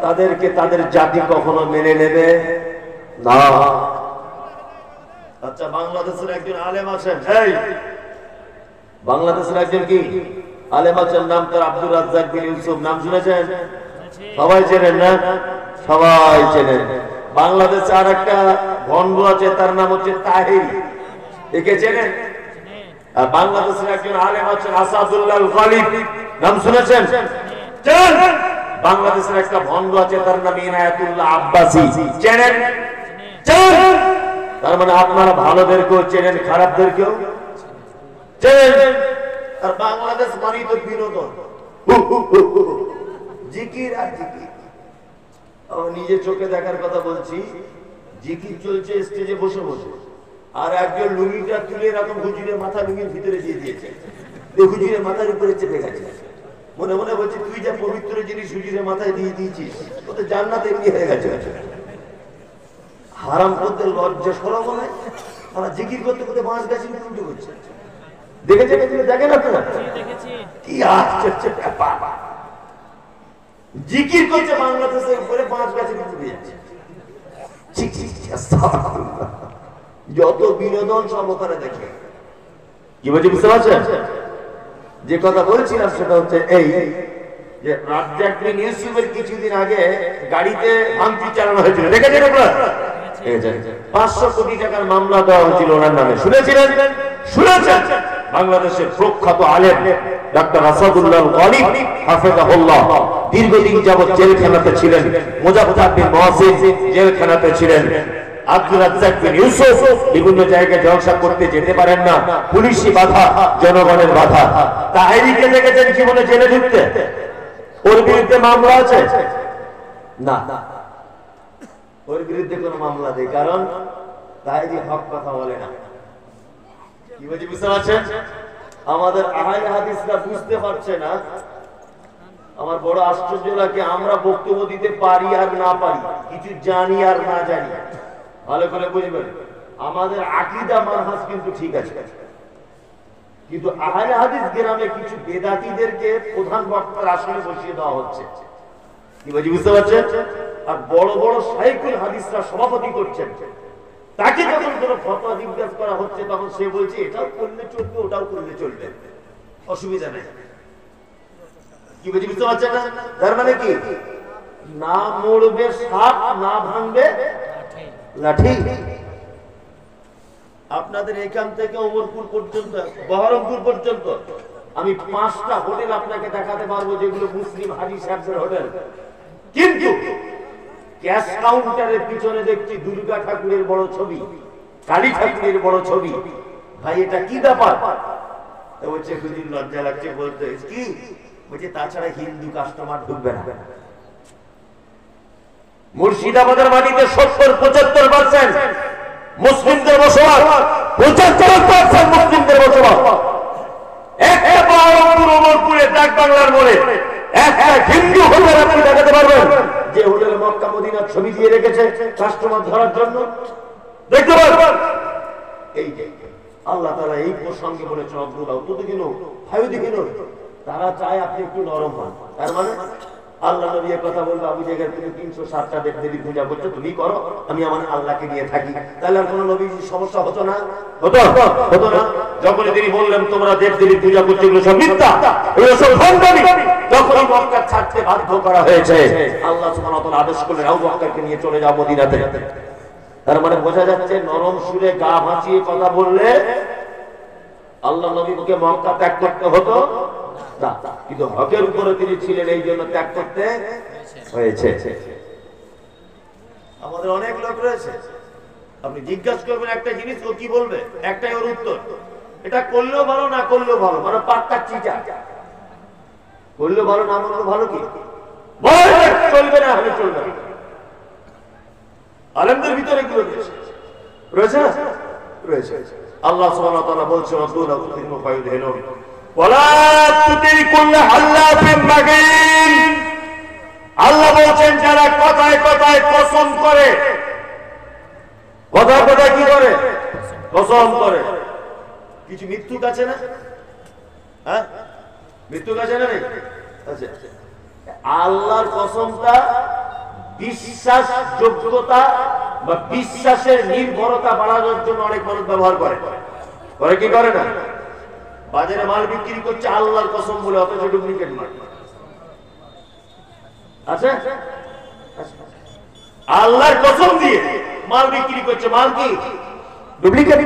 তাদেরকে তাদের জাতি কখনো মেনে নেবে না। আচ্ছা, বাংলাদেশের একজন আলেম আছেন, এই বাংলাদেশের একজন কি আলেম আছেন, নাম তার আব্দুর রাজ্জাক বিন ইউসুফ, নাম শুনেছেন? সবাই চেনেন না? সবাই চেনেন। বাংলাদেশে আর একটা ভণ্ড আছে, তার নাম হচ্ছে তাহির, একে চেনেন? আর বাংলাদেশের একজন আলেম আছেন আসাদুল্লাহ গালিব, নাম শুনেছেন? চেনেন? বাংলাদেশের একটা ভণ্ড আছে, তার নাম ইনায়াতুল্লাহ আব্বাসী, চেনেন? চেনেন? তার মানে আপনারা ভালোদেরকেও চেনেন, খারাপদেরকেও চেনেন। আর বাংলাদেশ মানেই তো বিনোদন, জিকির আর জিকির। নিজে চোখে দেখার কথা বলছি, জিকির চলছে স্টেজে বসে বসে, আর একজন লুঙ্গিটা তুলে এরকম হুজুরের মাথা লুঙ্গির ভিতরে দিয়ে দিয়েছে, হুজুরের মাথার উপরে চেপে গেছে, মনে মনে বলছে তুই যা পবিত্র জিনিস হুজুরের মাথায় দিয়ে দিয়েছিস, ওতে জান্নাত এমনি হয়ে গেছে। হারাম করতে লজ্জা সরম নাই, তারা জিকির করতে করতে বাঁশ গাছের উল্টো করছে। দেখেছেন? দেখেন আপনারা? কি আশ্চর্য ব্যাপার, জিকির করছে বাংলাদেশের উপরে, বাঁশ গাছের উল্টে যাচ্ছে। যত বিনোদন সব ওখানে দেখে। কি বলছি বুঝতে পারছেন? যে কথা বলছিলাম সেটা হচ্ছে এই যে রাজ্জাক বিন ইউসুফের কিছুদিন আগে গাড়িতে ভাঙচুর চালানো হয়েছিল, দেখেছেন আপনারা? 500 কোটি টাকার মামলা দেওয়া হয়েছিল ওনার নামে, শুনেছিলেন? শুনেছেন? বাংলাদেশের প্রখ্যাত আলেম ডাক্তার আসাদুল্লাহ গালিব হাফেজাহুল্লাহ দীর্ঘদিন যাবত জেলখানাতে ছিলেন, মুজাফফর বিন মুহসিন জেলখানাতে ছিলেন, আব্দুর রাজ্জাক বিন ইউসুফ বিভিন্ন জায়গায় জলসা করতে যেতে পারেন না, পুলিশি বাধা, জনগণের বাধা। তাহিরকে দেখেছেন জীবনে জেলে ঢুকতে? ওর বিরুদ্ধে মামলা আছে না, ওর বিরুদ্ধে কোনো মামলা নেই, কারণ তাহিরি হক কথা বলে না। কি বলছি বুঝতে পারছেন? আমাদের আহলে হাদিসরা বুঝতে পারছে না। আমার বড় আশ্চর্য লাগে, আমরা বক্তব্য দিতে পারি আর না পারি, কিছু জানি আর না জানি, ভালো করে বুঝবেন। আমাদের আকীদা মানহাজ কিন্তু ঠিক আছে, কিন্তু আহলে হাদিস গ্রামে কিছু বেদাতীদেরকে প্রধান বক্তার আসনে বসিয়ে দেওয়া হচ্ছে। কি বলছি বুঝতে পারছেন? আর বড় বড় শাইখুল হাদিসরা সভাপতি করছেন, তাকে যখন কোনো ফতোয়া জিজ্ঞাসা করা হচ্ছে তখন সে বলছে এটাও করলে চলবে ওটাও করলে চলবে, অসুবিধা নেই। কি বলছি বুঝতে পারছেন না? তার মানে কি, না মরবে সাপ, না ভাঙবে লাঠি। আপনাদের এখান থেকে ওমরপুর পর্যন্ত, বহরমপুর পর্যন্ত আমি 5টা হোটেল আপনাকে দেখাতে পারবো যেগুলো মুসলিম হাজি সাহেবের হোটেল, কিন্তু ক্যাশ কাউন্টারের পিছনে দেখছি দুর্গা ঠাকুরের বড় ছবি, কালী ঠাকুরের বড় ছবি। ভাই এটা কি ব্যাপার? বলছে হুজুর লজ্জা লাগছে বলতে। কি বলছে? তাছাড়া হিন্দু কাস্টমার ঢুকবে না। মুর্শিদাবাদের মাটিতে 70-75% মুসলিমদের বসবাস, 75% মুসলিমদের বসবাস। একটা বহরমপুর ওমরপুরে ডাক বাংলার মোড়ে একটা হিন্দু হোটেল আপনি দেখাতে পারবেন যে হোটেলে মক্কা মদিনার ছবি দিয়ে রেখেছে কাস্টমার ধরার জন্য? দেখতে পারবেন? এই যে আল্লাহ তাআলা এই প্রসঙ্গে বলেছেন অদ্ভুত দিন ফায়ুদি কিনো, তারা চায় আপনি একটু নরম হন। তার মানে আল্লাহ নবী কথা বলবে, আবু জাহেল তুমি 307টা দেবদেবী পূজা করছো, তুমি করো, আমি আমার আল্লাহকে নিয়ে থাকি। তাহলে আর কোনো নবীর সমস্যা হতো না? হতো না। যখন তিনি বললেন তোমরা দেবদেবী পূজা করছো, এগুলো সব মিথ্যা, এগুলো সব ভণ্ডামি, তখনই মক্কা ছাড়তে বাধ্য করা হয়েছে। আল্লাহ সুবহানাহু ওয়া তাআলা আদেশ করলেন আবু বকরকে নিয়ে চলে যাও মদিনাতে। তার মানে বোঝা যাচ্ছে নরম সুরে গা ভাঁচিয়ে কথা বললে আল্লাহ নবীকে মক্কা ত্যাগ করতে হতো না, কিন্তু হকের উপরে তিনি ছিলেন এই জন্য ত্যাগ করতে হয়েছে। আমাদের অনেক লোক রয়েছে, আপনি জিজ্ঞাসা করবেন একটা জিনিস, ও কি বলবে? একটাই ওর উত্তর, এটা করলেও ভালো না করলেও ভালো, মানে পাক্কা চিটা। করলেও ভালো না করলেও ভালো, কি চলবে না হলে চলবে না। আলেমদের ভিতরে এগুলো রয়েছে না? রয়েছে। আল্লাহ সুবহানাহু ওয়া তাআলা বলছেন আল্লাহ বলছেন যারা কথায় কথায় কসম করে, কথায় কথায় কি করে? কসম করে। কিছু মৃত্যুক আছে না? হ্যাঁ, মৃত্যুক আছে না? আচ্ছা, আল্লাহর কসমটা বিশ্বাস যোগ্যতা বা বিশ্বাসের নির্ভরতা বাড়ানোর জন্য অনেক মানুষ ব্যবহার করে। করে কি করে না? বাজারে মাল বিক্রি করছে আল্লাহর কসম বলে, অথচ ডুপ্লিকেট মাল। আচ্ছা, আল্লাহর কসম দিয়ে মাল বিক্রি করছে, মাল কি? ডুপ্লিকেট।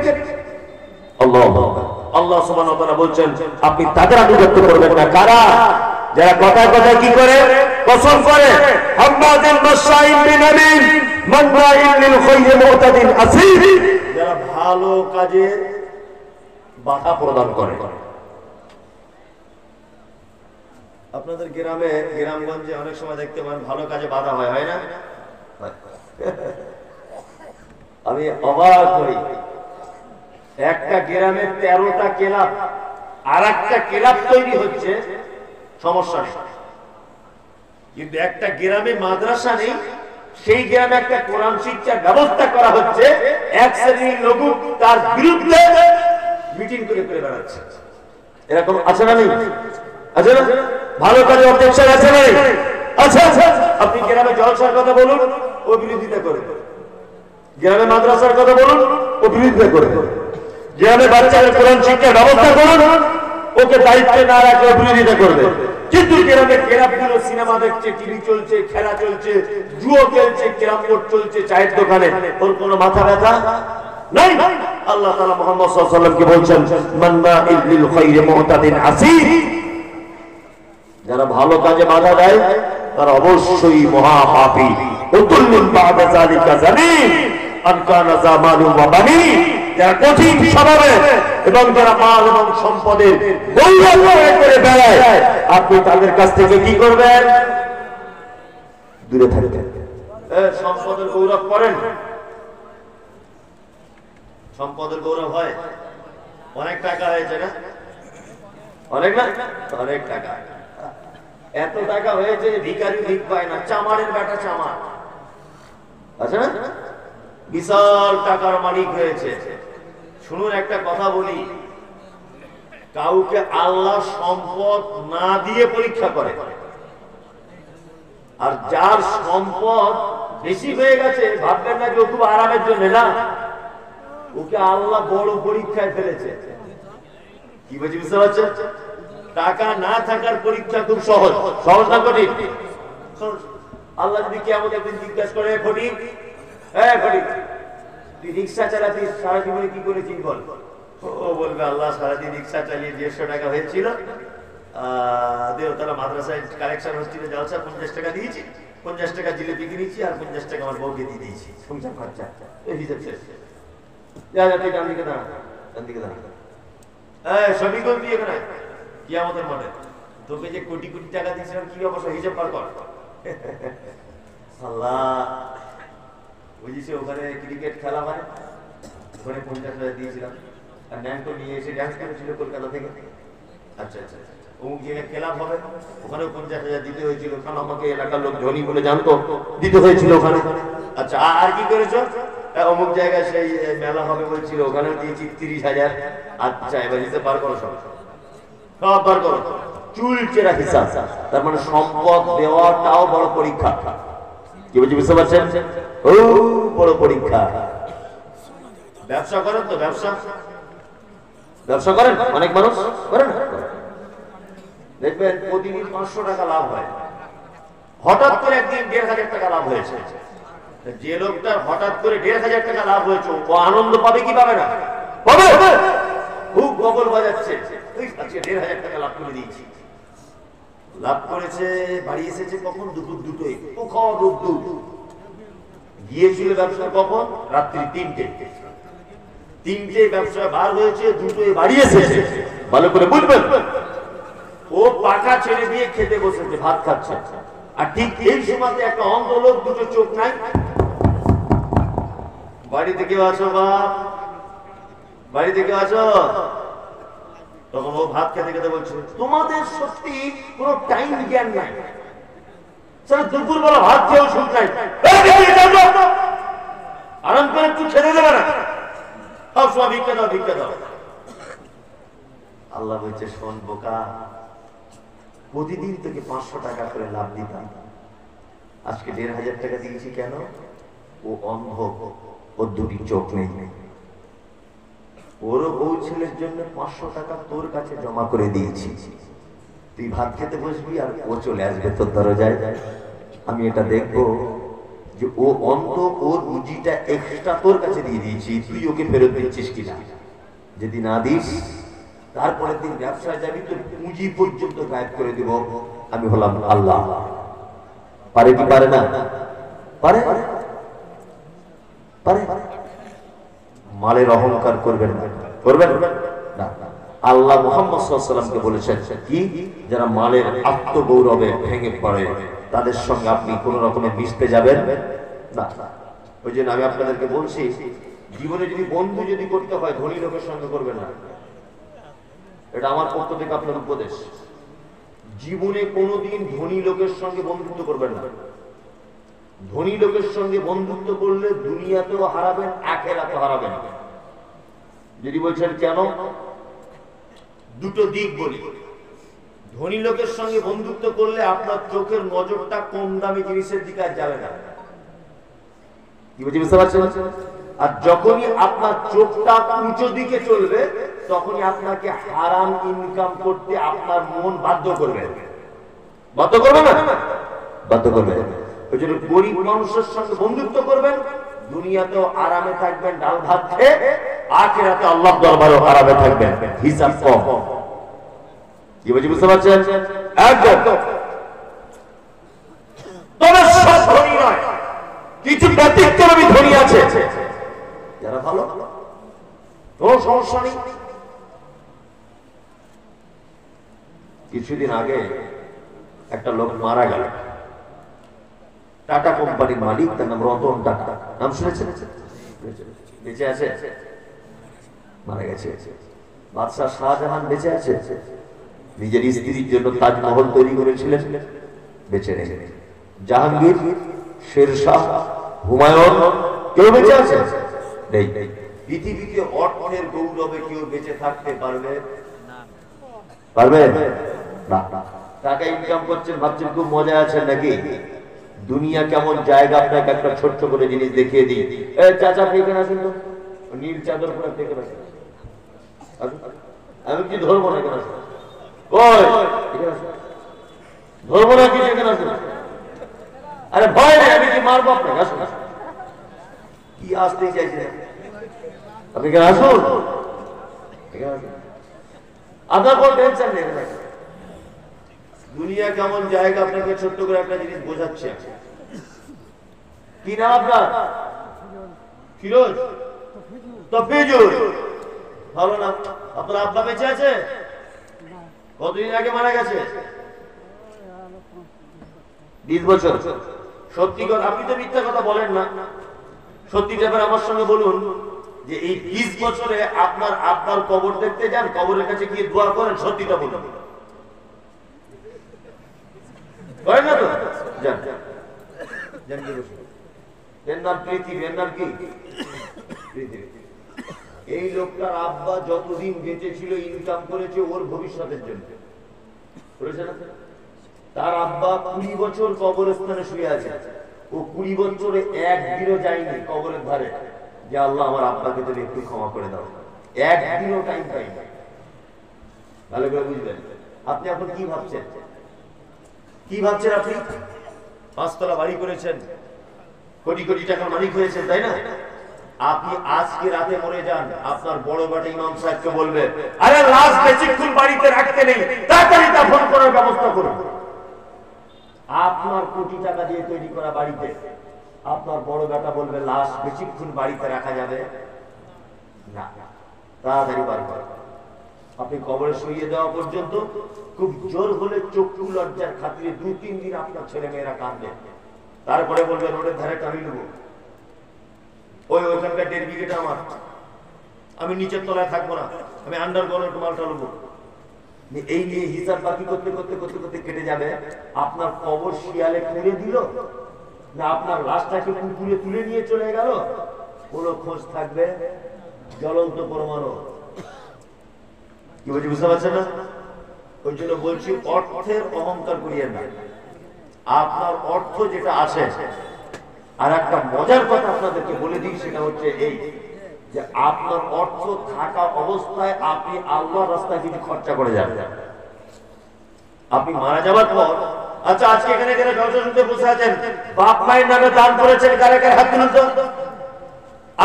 আল্লাহ সুবহানাহু ওয়া তাআলা বলছেন আপনি তাদের আনুগত্য করবেন না। কারা? যারা কথায় কথায় কি করে? কসম করে। হাম্মাদিন মাশাইন বিনামিন মানওয়াইল লিল খায়রি মুতাদিন আসির, যারা ভালো কাজে বাধা প্রদান করে। আপনাদের গ্রামে, গ্রামগঞ্জে অনেক সময় দেখতে পান ভালো কাজে বাধা হয়, হয় না? আমি অবাক হই, একটা গ্রামে 13টা ক্লাব, আর একটা ক্লাব তৈরি হচ্ছে, সমস্যা নেই, কিন্তু একটা গ্রামে মাদ্রাসা নেই, সেই গ্রামে একটা কোরআন শিক্ষার ব্যবস্থা করা হচ্ছে, এক শ্রেণীর লোক তার বিরুদ্ধে মিটিং করে করে বেড়াচ্ছে। এরকম আছে না? নেই? আছে না? ভালো কাজে অবজেকশন আছে না? আচ্ছা, আপনি গ্রামে জলসার কথা বলুন, ও বিরোধিতা করে। গ্রামে মাদ্রাসার কথা বলুন, ও বিরোধিতা করে। গ্রামে বাচ্চাদের কোরআন শিক্ষার ব্যবস্থা করুন, ওকে দায়িত্বে না রাখলে বিরোধিতা করবে। কিন্তু গ্রামে ক্লাবগুলো সিনেমা দেখছে, টিভি চলছে, খেলা চলছে, জুয়ো খেলছে, ক্যারাম বোর্ড চলছে চায়ের দোকানে, ওর কোনো মাথা ব্যথা নাই। আল্লাহ তাআলা মুহাম্মদ সাল্লাল্লাহু আলাইহি ওয়াসাল্লামকে বলছেন মান্নাইল লিল খায়রি মুতাদিন আসির, যারা ভালো কাজে বাধা দেয় তারা অবশ্যই মহাপাপী। উতুল্লিন বা'দা যালিকা জানিম আন কানা জামালু ওয়া বানি, যারা কঠিন স্বভাবে এবং যারা মাল এবং সম্পদের গৌরব করে বেড়ায়, আপনি তাদের কাছ থেকে কি করবেন? দূরে থাকবেন। সম্পদের গৌরব করেন, সম্পদের গৌরব হয়। অনেক টাকা হয়েছে না? অনেক না? অনেক টাকা। এত টাকা হয়েছে ভিখারি ভিক পায় না, চামারের বেটা চামার আছে না, বিশাল টাকার মালিক হয়েছে। শুনুন একটা কথা বলি, কাউকে আল্লাহ সম্পদ না দিয়ে পরীক্ষা করে। আর যার সম্পদ বেশি হয়ে গেছে ভাববেন না যে ও খুব আরামের জন্য, না, ওকে আল্লাহ বড় পরীক্ষায় ফেলেছে। কি বলছি বুঝতে পারছেন? টাকা না থাকার পরীক্ষা খুব সহজ, সহজ না কঠিন? আল্লাহ যদি কিয়ামত একদিন জিজ্ঞাসা করে, ফটিক ফটিক তুই রিক্সা চালাতি সারা জীবনে কি করেছিস বল? ও বলবে আল্লাহ সারাদিন রিক্সা চালিয়ে 150 টাকা হয়েছিল, দেবতারা মাদ্রাসায় কালেকশন হচ্ছিল, জলসা 50 টাকা দিয়েছি, 50 টাকা জিলেপি কিনেছি, আর 50 টাকা আমার বউকে দিয়ে দিয়েছি সংসার খরচা, এই হিসাব শেষ। যা যা তুই ডান দিকে দাঁড়া, ডান দিকে দাঁড়া, সবই করবি এখানে কিয়ামতের মাঠে। তোকে যে কোটি কোটি টাকা দিয়েছিলাম কি অবস্থা হিসাব বার কর। আল্লাহ বুঝিস ওখানে ক্রিকেট খেলা হয়, ওখানে 50,000 দিয়েছিলাম, আর ন্যাংটো নিয়ে এসে ড্যান্স করেছিল কলকাতা থেকে। আচ্ছা আচ্ছা, অমুক জায়গায় ক্লাব হবে, ওখানেও 50,000 দিতে হয়েছিল, কারণ আমাকে এলাকার লোক ধনী বলে জানতো, দিতে হয়েছিল ওখানে। আচ্ছা, আর কি করেছো? অমুক জায়গায় সেই মেলা হবে বলছিল, ওখানেও দিয়েছি 30,000। আচ্ছা, এবার হিসেব বার করো, সব বার করো, চুলচেরা হিসাব। তার মানে সম্পদ দেওয়াটাও বড় পরীক্ষা। কি বলছি বুঝতে পারছেন? ও বড় পরীক্ষা। ব্যবসা করেন তো, ব্যবসা করেন অনেক মানুষ করেন, দেখবেন প্রতিদিন 500 টাকা লাভ হয়। হঠাৎ করে একদিন 1,500 টাকা লাভ হয়েছে। যে লোকটা হঠাৎ করে 1,500 টাকা লাভ হয়েছে, ও আনন্দ পাবে কি পাবে না? পাবে। খুব বগল বাজাচ্ছে, 1,500 টাকা লাভ করে দিয়েছি। লাভ করেছে, বাড়ি এসেছে কখন? দুপুর 2টোয়, প্রখর রোদ্দুর। গিয়েছিল ব্যবসা কখন? রাত্রি 3টে ব্যবসা বার হয়েছে, 2টোয় বাড়ি এসেছে। ভালো করে বুঝবেন, ও পাকা ছেড়ে দিয়ে খেতে বসেছে, ভাত খাচ্ছে। আর ঠিক এই সময় একটা অন্ধ লোক, 2টো চোখ নাই, বাড়িতে কেউ আছো বাপ, বাড়িতে কেউ আছো? তখন ও ভাত খেতে খেতে বলছে, তোমাদের সত্যি কোনো টাইম জ্ঞান নাই, দুপুর বেলা ভাত খেয়েও সুখ নাই, আরাম করে একটু খেতে দেবে না, সব ভিক্ষা দাও, ভিক্ষা দাও। আল্লাহ বলছে, শোন বোকা, প্রতিদিন তোকে 500 টাকা করে লাভ দিতাম, আজকে 1,500 টাকা দিয়েছি কেন? ও অন্ধ, ওর 2টি চোখ নেই। ওরও বউ ছেলের জন্য 500 টাকা তোর কাছে জমা করে দিয়েছি। তুই ভাত খেতে বসবি আর ও চলে আসবে তোর দরজায়। আমি এটা দেখবো যে ও অন্ধ, ওর রুজিটা এক্সট্রা তোর কাছে দিয়ে দিয়েছি, তুই ওকে ফেরত দিচ্ছিস কিনা। যদি না দিস, তারপরের দিন ব্যবসায় যাবি, তোর পুঁজি পর্যন্ত গায়েব করে দিব। আমি হলাম আল্লাহ। পারে কি পারে না? পারে, পারে। মালের অহংকার করবেন না, করবেন না। আল্লাহ মুহাম্মদ সাল্লাল্লাহু আলাইহি ওয়াসাল্লামকে বলেছেন কি, যারা মালের আত্মগৌরবে ভেঙে পড়ে তাদের সঙ্গে আপনি কোন রকমের মিশতে যাবেন না। ওই জন্য আমি আপনাদেরকে বলছি, জীবনে যদি বন্ধু যদি করতে হয়, ধনী লোকের সঙ্গে করবেন না। এটা আমার পক্ষ থেকে আপনার উপদেশ। জীবনে কোনোদিন ধনী লোকের সঙ্গে বন্ধুত্ব করবেন না। ধনী লোকের সঙ্গে বন্ধুত্ব করলে দুনিয়াতেও হারাবেন, আখিরাতেও হারাবেন। যদি বলছেন কেন, 2টো দিক বলি। ধনী লোকের সঙ্গে বন্ধুত্ব করলে আপনার চোখের নজরটা কম দামি জিনিসের দিকে আর যাবে না। কি বুঝতে পারছেন? আর যখনই আপনার চোখটা উঁচু দিকে চলবে, তখনই আপনাকে হারাম ইনকাম করতে আপনার মন বাধ্য করবে। বাধ্য করবে না? বাধ্য করবে। ওই জন্য গরিব মানুষের সঙ্গে বন্ধুত্ব করবেন, দুনিয়াতেও আরামে থাকবেন, ডাল ভাত খেয়ে, আখিরাতে আল্লাহর দরবারেও আরামে থাকবেন, হিসাব কম। কি বুঝতে পারছেন? একদম। তবে সব ধনী নয়, কিছু ব্যতিক্রমী ধনী আছে যারা ভালো, কোনো সমস্যা নেই। কিছুদিন আগে একটা লোক মারা গেল, টাটা কোম্পানির মালিক, তার নাম রতন টাটা। নাম শুনেছেন? বেঁচে আছে? মারা গেছে। বাদশাহ শাহজাহান বেঁচে আছে, নিজের স্ত্রীর জন্য তাজমহল তৈরি করেছিলেন, বেঁচে নেই। জাহাঙ্গীর, শেরশাহ, হুমায়ুন, কেউ বেঁচে আছে? নেই। পৃথিবীতে অর্থের গৌরবে কেউ বেঁচে থাকতে পারবে? পারবে না। টাকা ইনকাম করছেন, ভাবছেন খুব মজা আছেন নাকি? দুনিয়া কেমন জায়গা আপনাকে একটা ছোট্ট করে জিনিস দেখিয়ে দিই। চাচা আপনি এখানে আসুন তো, নীল চাদর পরে থেকে আসুন। আমি কি ধরবো না, কেন আসুন, ধরবো না কি, এখানে আসুন। আরে ভয় নেই, আমি কি মারবো আপনাকে, আসুন। কি আসতে চাইছে আপনি, এখানে আসুন, আপনার কোনো টেনশন নেই। দুনিয়া কেমন জায়গা আপনাকে ছোট্ট করে একটা জিনিস বোঝাচ্ছে। কি নাম আপনার? ফিরোজ, তফিজুল, ভালো নাম। আপনার আব্বা বেঁচে আছে? কতদিন আগে মারা গেছে? 20 বছর। সত্যি কথা, আপনি তো মিথ্যা কথা বলেন না, সত্যি ব্যাপার আমার সঙ্গে বলুন যে এই 20 বছরে আপনার আব্বার কবর দেখতে যান, কবরের কাছে গিয়ে দোয়া করেন, সত্যিটা বলুন, করেন না তো? যান, এর নাম পৃথিবী। এর নাম কি? পৃথিবী। এই লোকটার আব্বা যতদিন বেঁচে ছিল ইনকাম করেছে ওর ভবিষ্যতের জন্য, তার আব্বা 20 বছর কবরস্থানে শুয়ে আছে। ও 20 বছরে একদিনও যায়নি কবরের ধারে যে আল্লাহ আমার আব্বাকে তুমি একটু ক্ষমা করে দাও, একদিনও টাইম পাইনি। ভালো করে বুঝবেন। আপনি এখন কি ভাবছেন? কি ভাবছেন আপনি? 5 তলা বাড়ি করেছেন, কোটি কোটি টাকার মালিক হয়েছেন, তাই না? আপনি আজকে রাতে মরে যান, আপনার বড় বেটা ইমাম সাহেবকে বলবে, আরে লাশ বেশিক্ষণ বাড়িতে রাখতে নেই, তাড়াতাড়ি দাফন করার ব্যবস্থা করুন। আপনার কোটি টাকা দিয়ে তৈরি করা বাড়িতে আপনার বড় বেটা বলবে লাশ বেশিক্ষণ বাড়িতে রাখা যাবে না, তাড়াতাড়ি বার কর। আপনি কবরে শুইয়ে দেওয়া পর্যন্ত খুব জোর হলে চক্ষু লজ্জার খাতিরে 2-3 দিন আপনার ছেলে মেয়েরা কাঁদবে, তারপরে বলবে রোডের ধারে টানি নেবো, ওইখানকার 1.5 বিঘা আমার, আমি নিচের তলায় থাকবো না, আমি আন্ডারগ্রাউন্ডে মালটা নেবো। এই নিয়ে হিসাব বাকি করতে করতে করতে করতে কেটে যাবে। আপনার কবর শিয়ালে খুঁড়ে দিল না আপনার লাশটাকে পুকুরে তুলে নিয়ে চলে গেল, কোনো খোঁজ থাকবে? জ্বলন্ত পরমাণু। কি বলছি বুঝতে পারছেন না? ওই জন্য বলছি অর্থের অহংকার করিয়েন না, আপনার অর্থ যেটা আছে। আর একটা মজার কথা আপনাদেরকে বলে দিই, সেটা হচ্ছে এই যে আপনার অর্থ থাকা অবস্থায় আপনি আল্লাহর রাস্তায় কিছু খরচা করে যাবেন। আপনি মারা যাবার পর, আচ্ছা আজকে এখানে যারা জলসা শুনতে বসে আছেন, বাপ মায়ের নামে দান করেছেন, কারা কারা হাত তুলুন তো।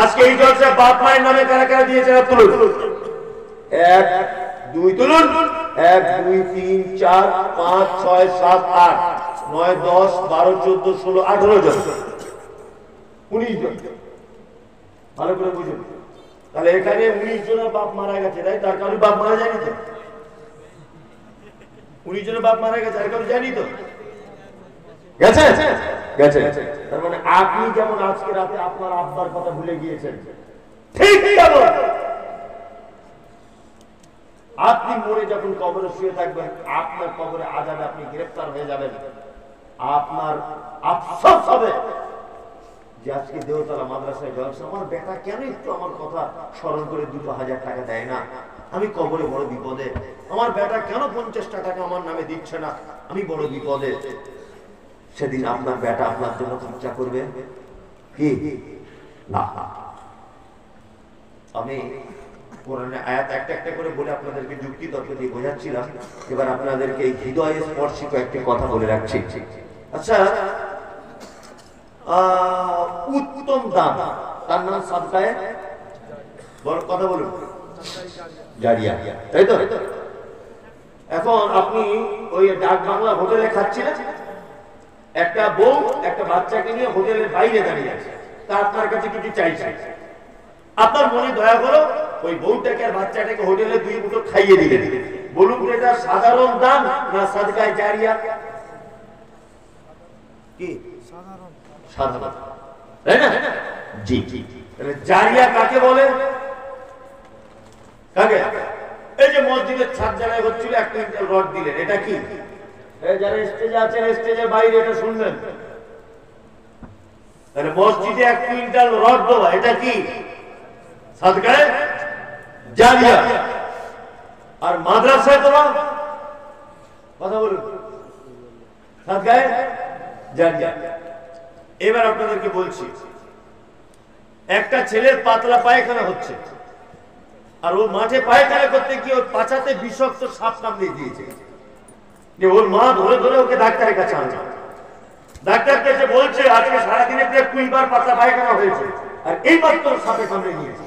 আজকে এই জলসা বাপ মায়ের নামে কারা কারা দিয়েছেন, হাত তুলুন। 1 2 তুলুন। 1 2 3 4 5 6 7 8 9 10 12 14 16 18 জন, 19 জন। ভালো করে বুঝুন। তাহলে এখানে 19 জনের বাপ মারা গেছে, তাই? তার কারণে বাপ মারা যায়নি তো? 19 জনের বাপ মারা গেছে, আর কারণে যায়নি তো? গেছে গেছে। তার মানে আপনি যেমন আজকে রাতে আপনার আব্বার কথা ভুলে গিয়েছেন, ঠিক তেমন আপনি মরে যখন কবরে শুয়ে থাকবেন, আপনার কবরে আযাবে আপনি গ্রেফতার হয়ে যাবেন। আপনার আফসোস হবে যে আজকে দেওতলা মাদ্রাসায় জলসা, আমার বেটা কেন একটু আমার কথা স্মরণ করে 2-1000 টাকা দেয় না, আমি কবরে বড় বিপদে, আমার বেটা কেন 50 টাকা আমার নামে দিচ্ছে না, আমি বড় বিপদে। সেদিন আপনার বেটা আপনার জন্য খরচা করবে কি না? আমি কোরআনের আয়াত একটা একটা করে বলে আপনাদেরকে যুক্তি তর্ক দিয়ে বোঝাচ্ছিলাম। এবার আপনাদেরকে এই হৃদয়ে স্পর্শী কয়েকটি কথা বলে রাখছি। আচ্ছা, উত্তম দান, তার নাম সাদকায়ে বড় কথা বলুন জারিয়া, তাই তো? এখন আপনি ওই ডাক বাংলা হোটেলে খাচ্ছিলেন, একটা বউ একটা বাচ্চাকে নিয়ে হোটেলের বাইরে দাঁড়িয়ে আছে, তা আপনার কাছে কিছু চাইছে, আপনার মনে দয়া করো ওই বউটাকে আর বাচ্চাটাকে হোটেলে 2 মুঠো খাইয়ে দিলেন। বলুন এটা সাধারণ দান না সাদকায়ে জারিয়া? কি সাধারণ, তাই না? জি জি। তাহলে জারিয়া কাকে বলে? কাকে? এই যে মসজিদের ছাদ ঢালাই হচ্ছিল, 1 কুইন্টাল রড দিলেন, এটা কি? যারা স্টেজে আছেন স্টেজের বাইরে এটা শুনবেন। তাহলে মসজিদে 1 কুইন্টাল রড দেওয়া, এটা কি? সাদকায়ে জারিয়া। আর মাদ্রাসায় দেওয়া, কথা বলুন, সাদকায়ে জারিয়া। এবার আপনাদেরকে বলছি, একটা ছেলের পাতলা পায়খানা হচ্ছে, আর ও মাঠে পায়খানা করতে গিয়ে ওর পাছাতে বিষাক্ত সাপ কামড়ে দিয়েছে। যে ওর মা ধরে ধরে ওকে ডাক্তারের কাছে আনছে, ডাক্তারকে এসে বলছে আজকে সারাদিনে প্রায় 20 বার পাতলা পায়খানা হয়েছে, আর এই মাত্র সাপে কামড়ে নিয়েছে।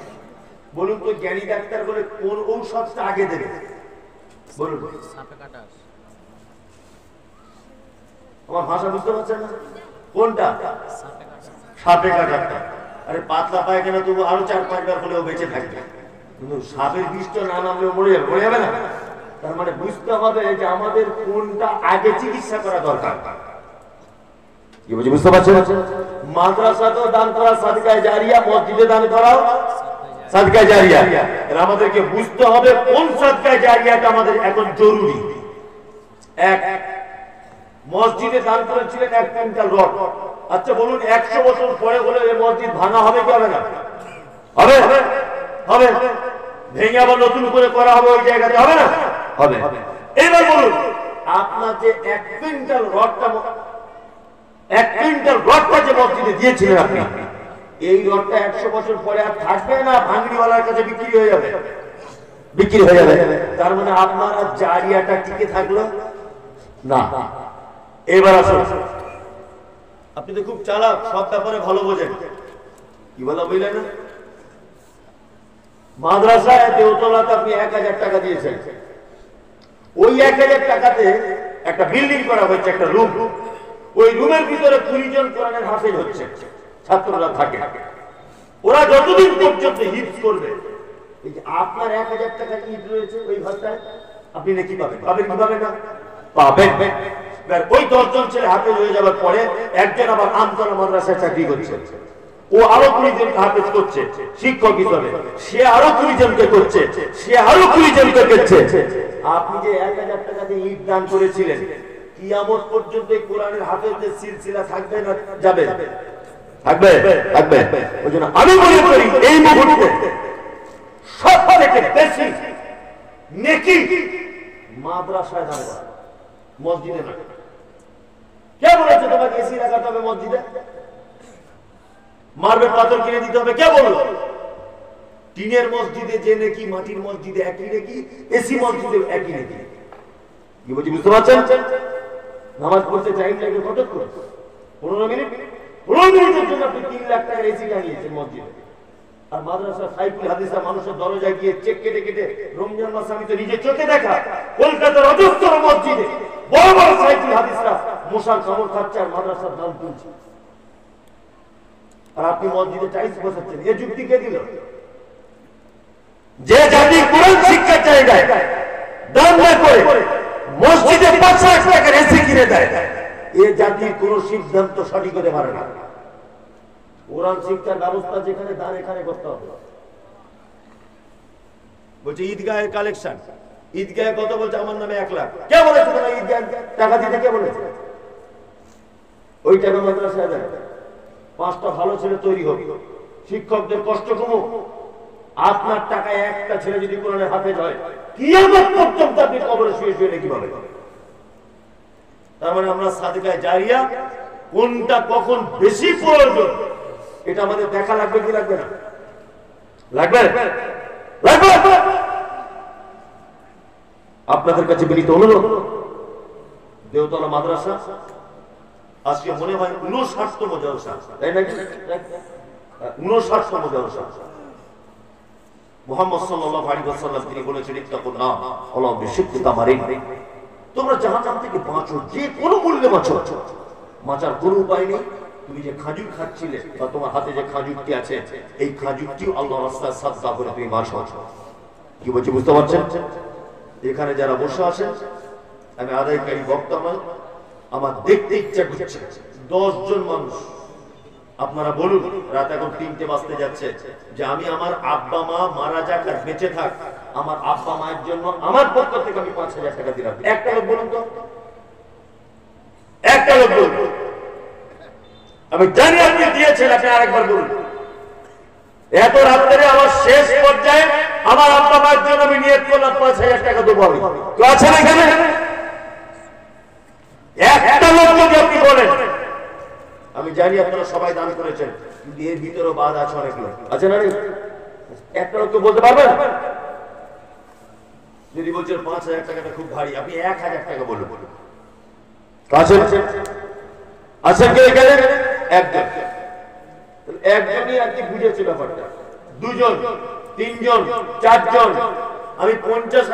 বলুন তো জ্ঞানী ডাক্তার বলে কোন ঔষধটা আগে দেবে? বলুন। আমার ভাষা বুঝতে পারছেন না? কোনটা? সাপে কাটা। আরে পাতলা পায়খানা তবু আরো 4-5 বার হলেও বেঁচে থাকবে, কিন্তু সাপের বিষটা না নামলেও মরে যাবে না। তার মানে বুঝতে হবে যে আমাদের কোনটা আগে চিকিৎসা করা দরকার। কি বুঝি বুঝতে পারছেন? মাদ্রাসাতেও দান করা সাদকায়ে জারিয়া, মসজিদে দান করাও সাদকায়ে জারিয়া। এর আমাদেরকে বুঝতে হবে কোন সাদকায়ে জারিয়াটা আমাদের এখন জরুরি। এক, মসজিদে দান করেছিলেন 1 কুইন্টাল রড। আচ্ছা বলুন 100 বছর পরে হলে এই মসজিদ ভাঙা হবে কি হবে না? হবে হবে। ভেঙে আবার নতুন করে করা হবে ওই জায়গাতে, হবে না? হবে। এবার বলুন আপনার যে 1 কুইন্টাল রডটা যে মসজিদে দিয়েছিলেন আপনি, এই রডটা 100 বছর পরে আর থাকবে না, ভাঙড়িওয়ালার কাছে বিক্রি হয়ে যাবে। তার মানে আপনার আর জারিয়াটা টিকে থাকলো না। এবার আসুন, আপনি তো খুব চালাক, সব ব্যাপারে ভালো বোঝেন। কি বলা বুঝলেন না? মাদ্রাসায় দেওতলাতে আপনি 1000 টাকা দিয়েছেন, ওই 1000 টাকাতে একটা বিল্ডিং করা হয়েছে, একটা রুম। ওই রুমের ভিতরে 20 জন কোরআনের হাফেজ হচ্ছে, ছাত্ররা থাকে। ওরা যতদিন পর্যন্ত হিফজ করবে, এই যে আপনার 1000 টাকা ইট রয়েছে ওই ঘরটায়, আপনি নাকি পাবেন কি পাবেন না? পাবেন। ওই 10 জন ছেলে হাফেজ হয়ে যাওয়ার পরে একজন আবার আমতলা মাদ্রাসায় চাকরি করছে, ও আরো 20 জনকে হাফেজ করছে শিক্ষক হিসেবে, সে আরো 20 জনকে করছে, সে আরো 20 জনকে করছে। আপনি যে 1000 টাকা দিয়ে ইট দান করেছিলেন, কিয়ামত পর্যন্ত এই কোরআনের হাফেজদের সিলসিলা থাকবে না যাবে? থাকবে। ওই জন্য আমি মনে করি এই মুহূর্তে সবথেকে বেশি নেকি মাদ্রাসায় দান করা, মসজিদে না। কে বলেছে তোমাকে এসি লাগাতে হবে মসজিদে? মার্বেল পাথর কিনে দিতে হবে? কে বলল? টিনের মসজিদে যে নাকি মাটির মসজিদে একই নাকি, এসি মসজিদে একই নাকি। কি বলছি বুঝতে পারছেন? নামাজ পড়তে টাইম লাগে কত করে? 15 মিনিট। 15 মিনিটের জন্য আপনি 3 লাখ টাকা এসি লাগিয়েছেন মসজিদে। আর মাদ্রাসা সাইকুল হাদিসা মানুষের দরজায় গিয়ে চেক কেটে রমজান মাসে আমি তো নিজে চোখে দেখা কলকাতার অজস্র মসজিদে বড় বড় সাইকুল হাদিসরা মশার কামড় খাচ্ছে আর মাদ্রাসার দাম তুলছে, আর আপনি মসজিদে টাইলস বসাচ্ছেন। এ যুক্তি কে দিল? যে জাতি কোরআন শিক্ষার জায়গায় দান না করে মসজিদে 5 লাখ টাকার এসি কিনে দেয়, এ জাতির কোন সিদ্ধান্ত সঠিক হতে পারে না। কোরআন শিক্ষার ব্যবস্থা যেখানে দান এখানে করতে হবে। বলছে ঈদগাহের কালেকশন, ঈদগাহে কত বলছে? আমার নামে 1 লাখ। কে বলেছে তোমরা ঈদগাহ টাকা দিতে? কে বলেছে? ওই টাকা মাদ্রাসায় দেয়, 5টা ভালো ছেলে তৈরি হবে, শিক্ষকদের কষ্ট কমুক। আপনার টাকায় একটা ছেলে যদি কোরআনের হাফেজ হয়, কিয়ামত পর্যন্ত আপনি কবরে শুয়ে শুয়ে কিভাবে? তার মানে আমরা সাদকায়ে জারিয়া কোনটা কখন বেশি প্রয়োজন এটা আমাদের দেখা লাগবে কি লাগবে না? লাগবে। আপনাদের কাছে বিনীত অনুরোধ, দেওতলা মাদ্রাসা আজকে মনে হয় 59তম জলসা, তাই নাকি? 59তম জলসা। মুহাম্মদ সাল্লাল্লাহু আলাইহি ওয়াসাল্লাম তিনি বলেছেন, ইত্তাকুল্লাহ ওয়ালা বিশুক্কি তামারিন। তোমরা জাহান্নাম থেকে বাঁচো, যে কোনো মূল্যে বাঁচো। বাঁচার কোনো উপায় নেই। তুমি যে খাজুর খাচ্ছিলে বা তোমার হাতে যে খাজুরটি আছে, এই খাজুরটিও আল্লাহর রাস্তায় সাদকা করে তুমি বাঁচো। কি বলছি বুঝতে পারছেন? এখানে যারা বসে আছেন, আমি আদায়কারী বক্তা নয়, আমার দেখতে ইচ্ছা করছে 10 জন মানুষ আপনারা বলুন, রাত এখন 3টে বাজতে যাচ্ছে, যে আমি আমার আব্বা মা মারা যাক আর বেঁচে থাক, আমার আব্বা মায়ের জন্য আমার পক্ষ থেকে আমি 5000 টাকা দিলাম। একটা লোক বলুন তো, একটা লোক বলুন। আমি জানি আপনি দিয়েছেন, আপনি আরেকবার বলুন। এত রাত্রে আমার শেষ পর্যায়ে আমার আব্বা মায়ের জন্য আমি নিয়ত করলাম 5000 টাকা দেবো। আমি তো আছে না এখানে? একটা লোক যদি আপনি বলেন, আমি জানি আপনারা সবাই দান করেছেন, কিন্তু এর ভিতরে বাদ আছে অনেক লোক আছে না? একটা লোক তো বলতে পারবেন? যদি বলছেন 5,000 টাকাটা খুব ভারী, আপনি 1,000 টাকা বলুন। আছেন আছেন কে এখানে? একজন। একজনই আর কি বুঝেছে ব্যাপারটা, দুজন, তিনজন, চারজন, আমি 50,000